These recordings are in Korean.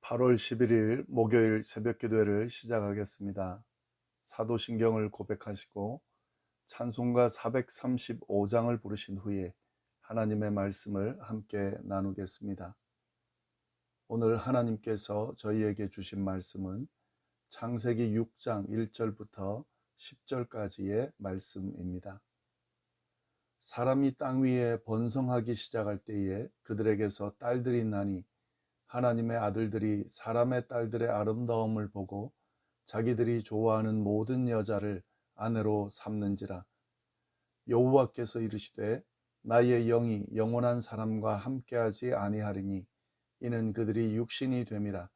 8월 11일 목요일 새벽 기도회를 시작하겠습니다. 사도신경을 고백하시고 찬송가 435장을 부르신 후에 하나님의 말씀을 함께 나누겠습니다. 오늘 하나님께서 저희에게 주신 말씀은 창세기 6장 1절부터 10절까지의 말씀입니다. 사람이 땅 위에 번성하기 시작할 때에 그들에게서 딸들이 나니 하나님의 아들들이 사람의 딸들의 아름다움을 보고 자기들이 좋아하는 모든 여자를 아내로 삼는지라. 여호와께서 이르시되 나의 영이 영원한 사람과 함께하지 아니하리니 이는 그들이 육신이 됨이라.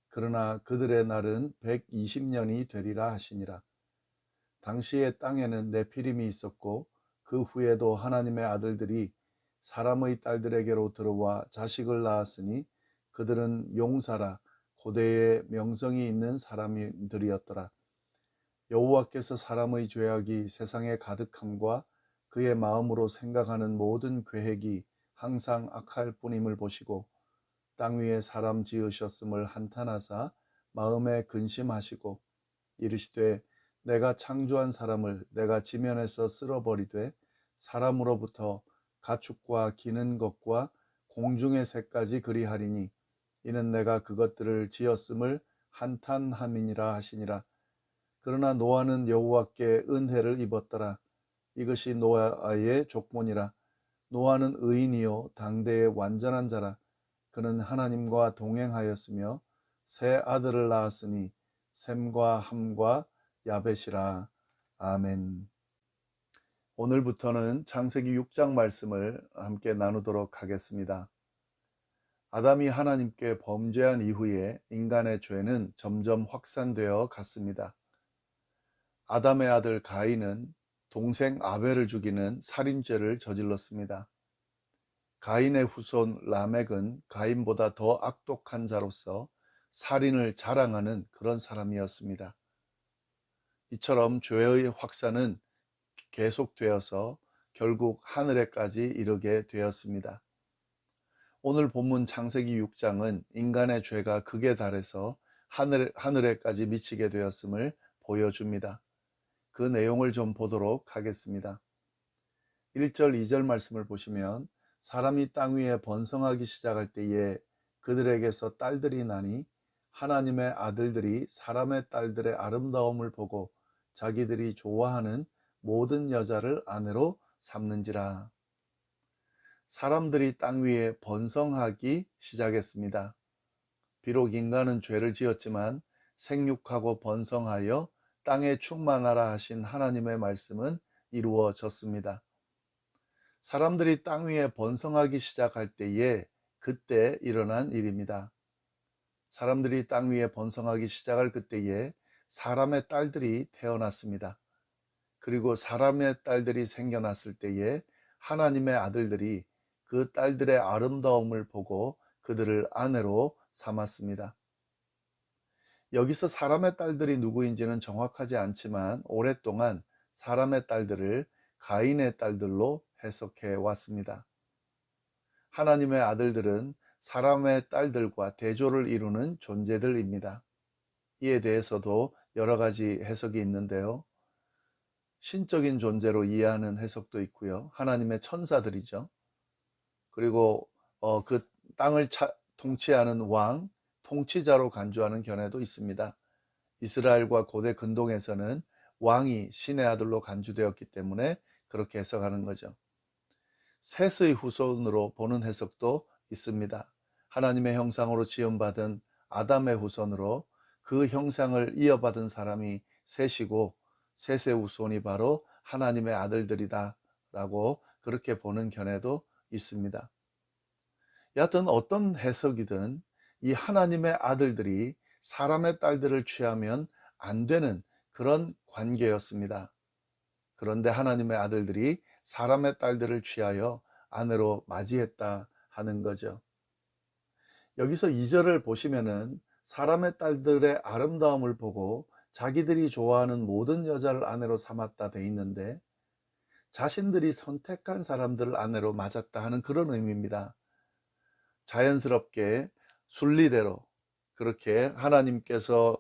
그러나 그들의 날은 120년이 되리라 하시니라. 당시에 땅에는 네피림이 있었고 그 후에도 하나님의 아들들이 사람의 딸들에게로 들어와 자식을 낳았으니 그들은 용사라 고대에 명성이 있는 사람들이었더라. 여호와께서 사람의 죄악이 세상에 가득함과 그의 마음으로 생각하는 모든 계획이 항상 악할 뿐임을 보시고 땅 위에 사람 지으셨음을 한탄하사 마음에 근심하시고 이르시되 내가 창조한 사람을 내가 지면에서 쓸어버리되 사람으로부터 가축과 기는 것과 공중의 새까지 그리하리니 이는 내가 그것들을 지었음을 한탄함이니라 하시니라. 그러나 노아는 여호와께 은혜를 입었더라. 이것이 노아의 족본이라. 노아는 의인이요 당대의 완전한 자라. 그는 하나님과 동행하였으며 세 아들을 낳았으니 셈과 함과 야벳이라. 아멘. 오늘부터는 창세기 6장 말씀을 함께 나누도록 하겠습니다. 아담이 하나님께 범죄한 이후에 인간의 죄는 점점 확산되어 갔습니다. 아담의 아들 가인은 동생 아벨을 죽이는 살인죄를 저질렀습니다. 가인의 후손 라멕은 가인보다 더 악독한 자로서 살인을 자랑하는 그런 사람이었습니다. 이처럼 죄의 확산은 계속되어서 결국 하늘에까지 이르게 되었습니다. 오늘 본문 창세기 6장은 인간의 죄가 극에 달해서 하늘에까지 미치게 되었음을 보여줍니다. 그 내용을 좀 보도록 하겠습니다. 1절 2절 말씀을 보시면 사람이 땅 위에 번성하기 시작할 때에 그들에게서 딸들이 나니 하나님의 아들들이 사람의 딸들의 아름다움을 보고 자기들이 좋아하는 모든 여자를 아내로 삼는지라. 사람들이 땅 위에 번성하기 시작했습니다. 비록 인간은 죄를 지었지만 생육하고 번성하여 땅에 충만하라 하신 하나님의 말씀은 이루어졌습니다. 사람들이 땅 위에 번성하기 시작할 때에 그때 일어난 일입니다. 사람들이 땅 위에 번성하기 시작할 그때에 사람의 딸들이 태어났습니다. 그리고 사람의 딸들이 생겨났을 때에 하나님의 아들들이 그 딸들의 아름다움을 보고 그들을 아내로 삼았습니다. 여기서 사람의 딸들이 누구인지는 정확하지 않지만 오랫동안 사람의 딸들을 가인의 딸들로 해석해 왔습니다. 하나님의 아들들은 사람의 딸들과 대조를 이루는 존재들입니다. 이에 대해서도 여러 가지 해석이 있는데요. 신적인 존재로 이해하는 해석도 있고요. 하나님의 천사들이죠. 그리고 그 땅을 통치하는 왕, 통치자로 간주하는 견해도 있습니다. 이스라엘과 고대 근동에서는 왕이 신의 아들로 간주되었기 때문에 그렇게 해석하는 거죠. 셋의 후손으로 보는 해석도 있습니다. 하나님의 형상으로 지음받은 아담의 후손으로 그 형상을 이어받은 사람이 셋이고 셋의 후손이 바로 하나님의 아들들이다 라고 그렇게 보는 견해도 있습니다. 여하튼 어떤 해석이든 이 하나님의 아들들이 사람의 딸들을 취하면 안 되는 그런 관계였습니다. 그런데 하나님의 아들들이 사람의 딸들을 취하여 아내로 맞이했다 하는 거죠. 여기서 2절을 보시면은 사람의 딸들의 아름다움을 보고 자기들이 좋아하는 모든 여자를 아내로 삼았다 돼 있는데 자신들이 선택한 사람들을 아내로 맞았다 하는 그런 의미입니다. 자연스럽게 순리대로 그렇게 하나님께서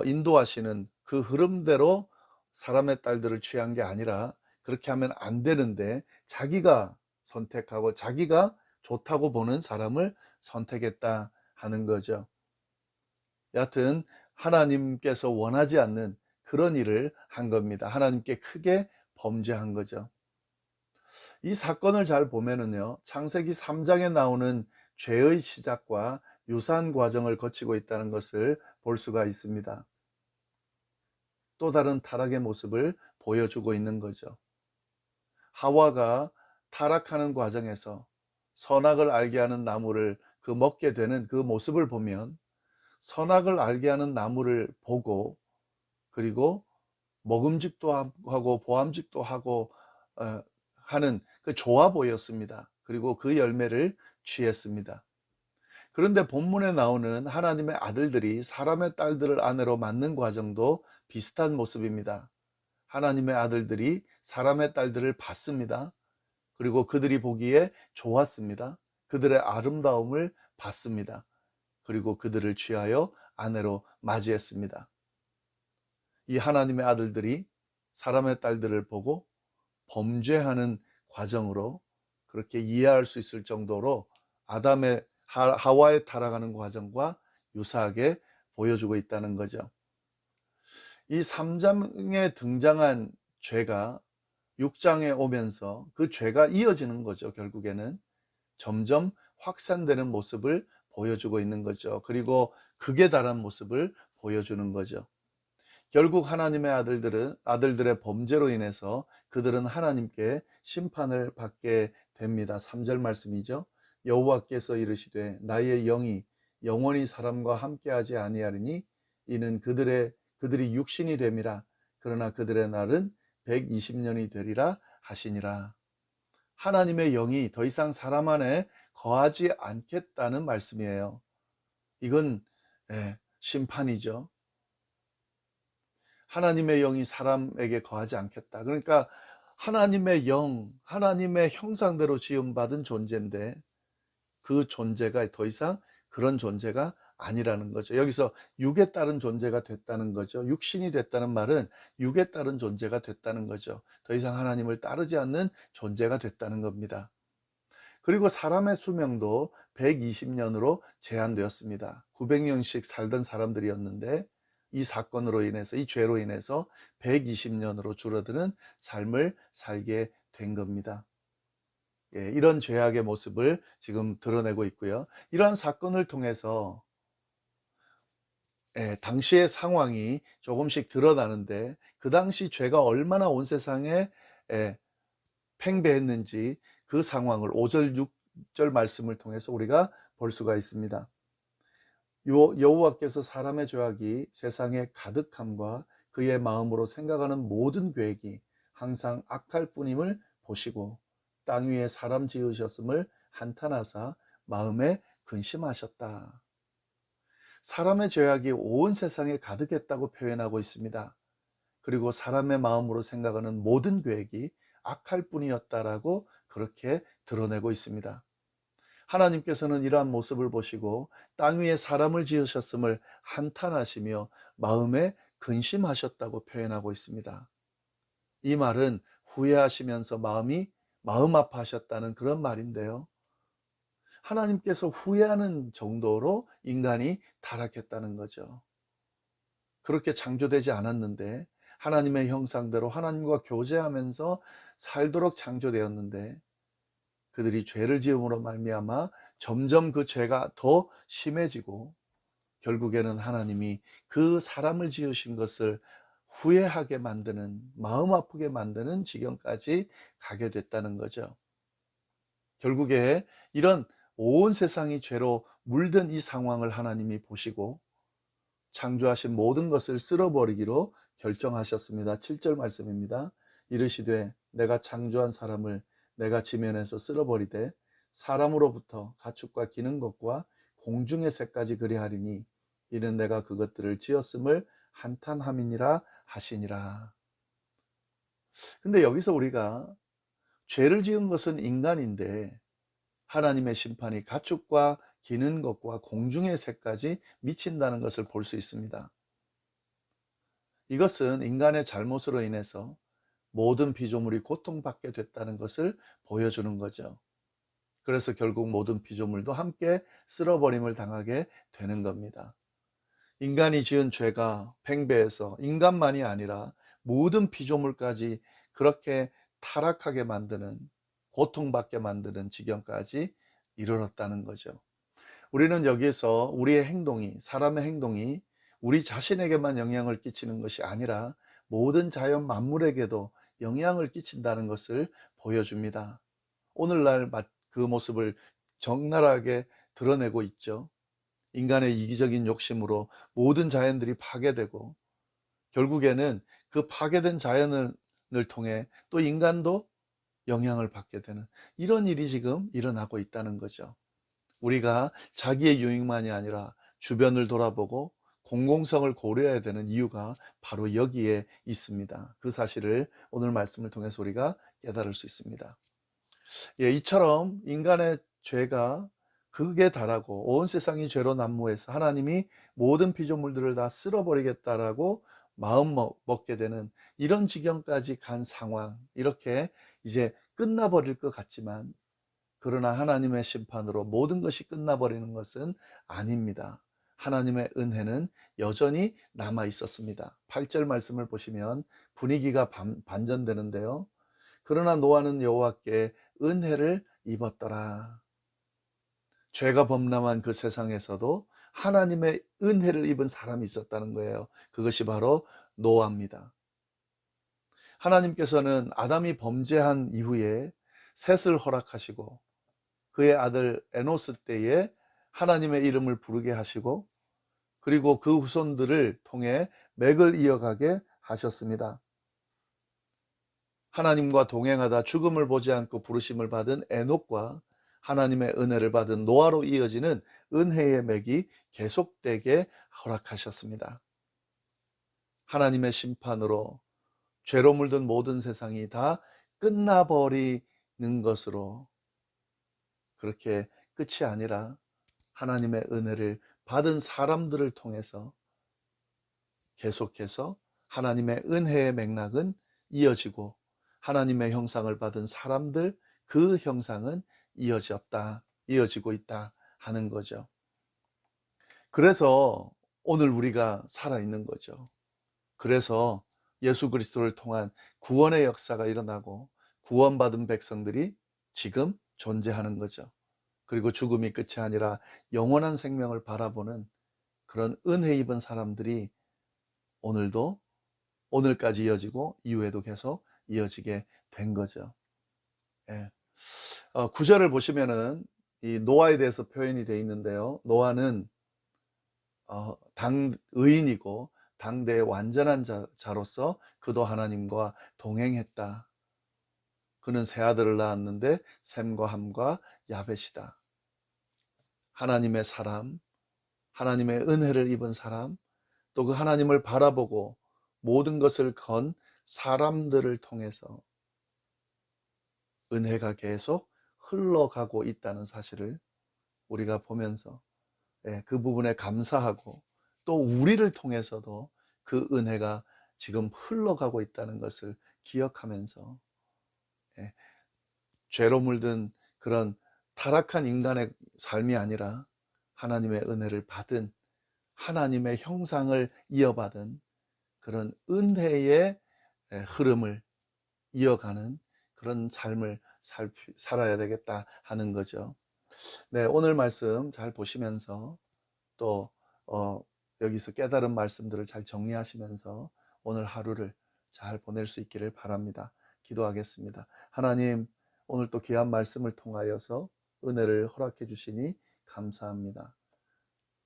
인도하시는 그 흐름대로 사람의 딸들을 취한 게 아니라 그렇게 하면 안 되는데 자기가 선택하고 자기가 좋다고 보는 사람을 선택했다 하는 거죠. 여하튼 하나님께서 원하지 않는 그런 일을 한 겁니다. 하나님께 크게 범죄한 거죠. 이 사건을 잘 보면은요, 창세기 3장에 나오는 죄의 시작과 유사한 과정을 거치고 있다는 것을 볼 수가 있습니다. 또 다른 타락의 모습을 보여주고 있는 거죠. 하와가 타락하는 과정에서 선악을 알게 하는 나무를 먹게 되는 그 모습을 보면 선악을 알게 하는 나무를 보고 그리고 먹음직도 하고 보암직도 하고 하는 그 좋아 보였습니다. 그리고 그 열매를 취했습니다. 그런데 본문에 나오는 하나님의 아들들이 사람의 딸들을 아내로 맞는 과정도 비슷한 모습입니다. 하나님의 아들들이 사람의 딸들을 봤습니다. 그리고 그들이 보기에 좋았습니다. 그들의 아름다움을 봤습니다. 그리고 그들을 취하여 아내로 맞이했습니다. 이 하나님의 아들들이 사람의 딸들을 보고 범죄하는 과정으로 그렇게 이해할 수 있을 정도로 아담의 하와의 타락하는 과정과 유사하게 보여주고 있다는 거죠. 이 3장에 등장한 죄가 6장에 오면서 그 죄가 이어지는 거죠. 결국에는 점점 확산되는 모습을 보여주고 있는 거죠. 그리고 극에 달한 모습을 보여주는 거죠. 결국 하나님의 아들들의 범죄로 인해서 그들은 하나님께 심판을 받게 됩니다. 3절 말씀이죠. 여호와께서 이르시되 나의 영이 영원히 사람과 함께하지 아니하리니 이는 그들이 육신이 됨이라. 그러나 그들의 날은 120년이 되리라 하시니라. 하나님의 영이 더 이상 사람 안에 거하지 않겠다는 말씀이에요. 이건 심판이죠. 하나님의 영이 사람에게 거하지 않겠다. 그러니까 하나님의 영, 하나님의 형상대로 지음받은 존재인데 그 존재가 더 이상 그런 존재가 아니라는 거죠. 여기서 육에 따른 존재가 됐다는 거죠. 육신이 됐다는 말은 육에 따른 존재가 됐다는 거죠. 더 이상 하나님을 따르지 않는 존재가 됐다는 겁니다. 그리고 사람의 수명도 120년으로 제한되었습니다. 900년씩 살던 사람들이었는데 이 사건으로 인해서, 이 죄로 인해서 120년으로 줄어드는 삶을 살게 된 겁니다. 이런 죄악의 모습을 지금 드러내고 있고요. 이러한 사건을 통해서 당시의 상황이 조금씩 드러나는데 그 당시 죄가 얼마나 온 세상에 팽배했는지 그 상황을 5절 6절 말씀을 통해서 우리가 볼 수가 있습니다. 여호와께서 사람의 죄악이 세상에 가득함과 그의 마음으로 생각하는 모든 계획이 항상 악할 뿐임을 보시고 땅 위에 사람 지으셨음을 한탄하사 마음에 근심하셨다. 사람의 죄악이 온 세상에 가득했다고 표현하고 있습니다. 그리고 사람의 마음으로 생각하는 모든 계획이 악할 뿐이었다라고 그렇게 드러내고 있습니다. 하나님께서는 이러한 모습을 보시고 땅 위에 사람을 지으셨음을 한탄하시며 마음에 근심하셨다고 표현하고 있습니다. 이 말은 후회하시면서 마음 아파하셨다는 그런 말인데요. 하나님께서 후회하는 정도로 인간이 타락했다는 거죠. 그렇게 창조되지 않았는데 하나님의 형상대로 하나님과 교제하면서 살도록 창조되었는데 그들이 죄를 지음으로 말미암아 점점 그 죄가 더 심해지고 결국에는 하나님이 그 사람을 지으신 것을 후회하게 만드는, 마음 아프게 만드는 지경까지 가게 됐다는 거죠. 결국에 이런 온 세상이 죄로 물든 이 상황을 하나님이 보시고 창조하신 모든 것을 쓸어버리기로 결정하셨습니다. 7절 말씀입니다. 이르시되 내가 창조한 사람을 내가 지면에서 쓸어버리되 사람으로부터 가축과 기는 것과 공중의 새까지 그리하리니 이는 내가 그것들을 지었음을 한탄함이니라 하시니라. 근데 여기서 우리가 죄를 지은 것은 인간인데 하나님의 심판이 가축과 기는 것과 공중의 새까지 미친다는 것을 볼 수 있습니다. 이것은 인간의 잘못으로 인해서 모든 피조물이 고통받게 됐다는 것을 보여주는 거죠. 그래서 결국 모든 피조물도 함께 쓸어버림을 당하게 되는 겁니다. 인간이 지은 죄가 팽배해서 인간만이 아니라 모든 피조물까지 그렇게 타락하게 만드는, 고통받게 만드는 지경까지 이르렀다는 거죠. 우리는 여기에서 우리의 행동이, 사람의 행동이 우리 자신에게만 영향을 끼치는 것이 아니라 모든 자연 만물에게도 영향을 끼친다는 것을 보여줍니다. 오늘날 그 모습을 적나라하게 드러내고 있죠. 인간의 이기적인 욕심으로 모든 자연들이 파괴되고 결국에는 그 파괴된 자연을 통해 또 인간도 영향을 받게 되는 이런 일이 지금 일어나고 있다는 거죠. 우리가 자기의 유익만이 아니라 주변을 돌아보고 공공성을 고려해야 되는 이유가 바로 여기에 있습니다. 그 사실을 오늘 말씀을 통해서 우리가 깨달을 수 있습니다. 예, 이처럼 인간의 죄가 극에 달하고 온 세상이 죄로 난무해서 하나님이 모든 피조물들을 다 쓸어버리겠다라고 마음 먹게 되는 이런 지경까지 간 상황, 이렇게 이제 끝나버릴 것 같지만 그러나 하나님의 심판으로 모든 것이 끝나버리는 것은 아닙니다. 하나님의 은혜는 여전히 남아 있었습니다. 8절 말씀을 보시면 분위기가 반전되는데요. 그러나 노아는 여호와께 은혜를 입었더라. 죄가 범람한 그 세상에서도 하나님의 은혜를 입은 사람이 있었다는 거예요. 그것이 바로 노아입니다. 하나님께서는 아담이 범죄한 이후에 셋을 허락하시고 그의 아들 에노스 때에 하나님의 이름을 부르게 하시고 그리고 그 후손들을 통해 맥을 이어가게 하셨습니다. 하나님과 동행하다 죽음을 보지 않고 부르심을 받은 에녹과 하나님의 은혜를 받은 노아로 이어지는 은혜의 맥이 계속되게 허락하셨습니다. 하나님의 심판으로 죄로 물든 모든 세상이 다 끝나버리는 것으로 그렇게 끝이 아니라 하나님의 은혜를 받은 사람들을 통해서 계속해서 하나님의 은혜의 맥락은 이어지고 하나님의 형상을 받은 사람들 그 형상은 이어지고 있다 하는 거죠. 그래서 오늘 우리가 살아있는 거죠. 그래서 예수 그리스도를 통한 구원의 역사가 일어나고 구원받은 백성들이 지금 존재하는 거죠. 그리고 죽음이 끝이 아니라 영원한 생명을 바라보는 그런 은혜 입은 사람들이 오늘도 오늘까지 이어지고 이후에도 계속 이어지게 된 거죠. 예. 9절을 보시면은 이 노아에 대해서 표현이 되어 있는데요. 노아는 당 의인이고 당대의 완전한 자로서 그도 하나님과 동행했다. 그는 세 아들을 낳았는데 셈과 함과 야벳이다. 하나님의 사람, 하나님의 은혜를 입은 사람, 또 그 하나님을 바라보고 모든 것을 건 사람들을 통해서 은혜가 계속 흘러가고 있다는 사실을 우리가 보면서 그 부분에 감사하고 또 우리를 통해서도 그 은혜가 지금 흘러가고 있다는 것을 기억하면서 죄로 물든 그런 타락한 인간의 삶이 아니라 하나님의 은혜를 받은 하나님의 형상을 이어받은 그런 은혜의 흐름을 이어가는 그런 삶을 살아야 되겠다 하는 거죠. 네, 오늘 말씀 잘 보시면서 또 여기서 깨달은 말씀들을 잘 정리하시면서 오늘 하루를 잘 보낼 수 있기를 바랍니다. 기도하겠습니다. 하나님, 오늘 또 귀한 말씀을 통하여서 은혜를 허락해 주시니 감사합니다.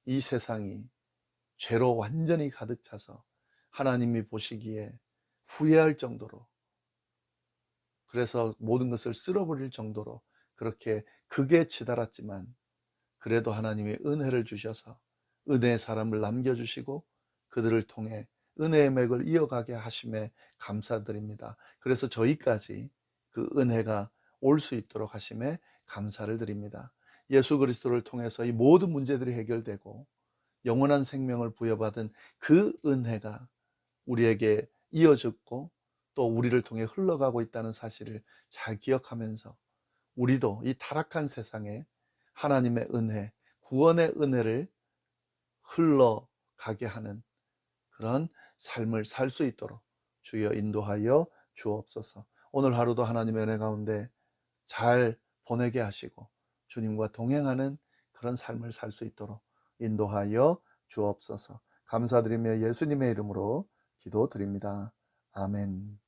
이 세상이 죄로 완전히 가득 차서 하나님이 보시기에 후회할 정도로, 그래서 모든 것을 쓸어버릴 정도로 그렇게 극에 치달았지만 그래도 하나님이 은혜를 주셔서 은혜의 사람을 남겨주시고 그들을 통해 은혜의 맥을 이어가게 하심에 감사드립니다. 그래서 저희까지 그 은혜가 올 수 있도록 하심에 감사를 드립니다. 예수 그리스도를 통해서 이 모든 문제들이 해결되고 영원한 생명을 부여받은 그 은혜가 우리에게 이어졌고 또 우리를 통해 흘러가고 있다는 사실을 잘 기억하면서 우리도 이 타락한 세상에 하나님의 은혜, 구원의 은혜를 흘러가게 하는 그런 삶을 살 수 있도록 주여 인도하여 주옵소서. 오늘 하루도 하나님의 은혜 가운데 잘 보내게 하시고 주님과 동행하는 그런 삶을 살 수 있도록 인도하여 주옵소서. 감사드리며 예수님의 이름으로 기도드립니다. 아멘.